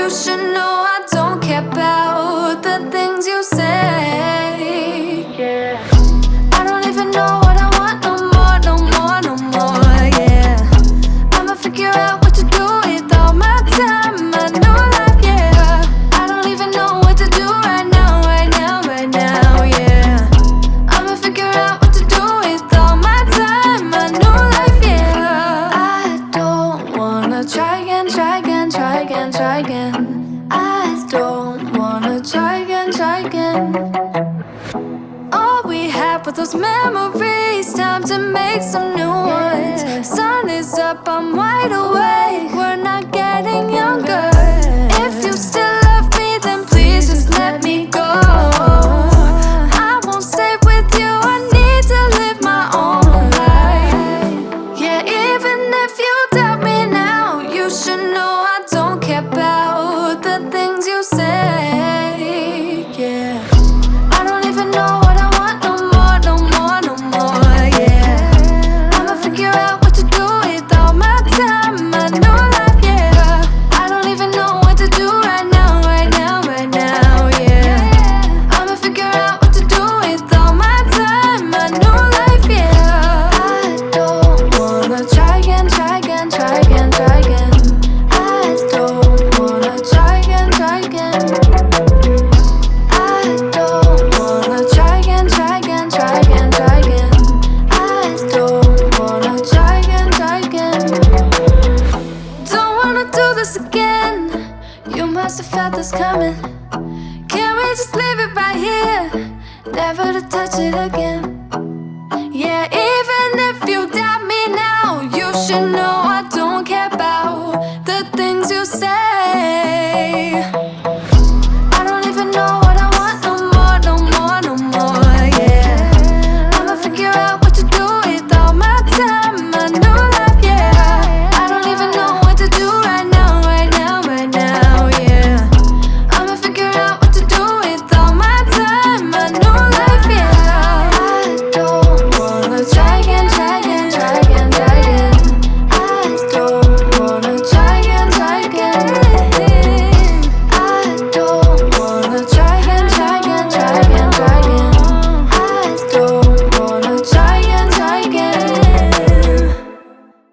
You should know I don't care about the things you say. Yeah. I don't even know what I want no more, no more, no more. Yeah. I'ma figure out what to do with all my time, my new life. Yeah. I don't even know what to do right now, right now, right now. Yeah. I'ma figure out what to do with all my time, my new life. Yeah. I don't wanna try again, try again, try again, try again. I don't wanna try again, try again. All we had were those memories, time to make some new ones. Sun is up, I'm wide awake, we're not getting younger. If you still love me, then please just let me go. I won't stay with you, I need to live my own life. Yeah, even if you doubt me now, you should know I don't care about the things you say. Yeah. I don't even know what I want no more, no more, no more. Yeah. I'ma figure out what to do with all my time, my new life. Yeah. I don't even know what to do right now, right now, right now. Yeah. I'ma figure out what to do with all my time, my new life. Yeah. I don't wanna try again, try again, try again, try again. I don't wanna try again, try again. I don't wanna try again, try again, try again, try again. I don't wanna try again, try again. Don't wanna do this again. You must have felt this coming. Can we just leave it right here, never to touch it again? Yeah, even if you doubt me now, you should know I don't care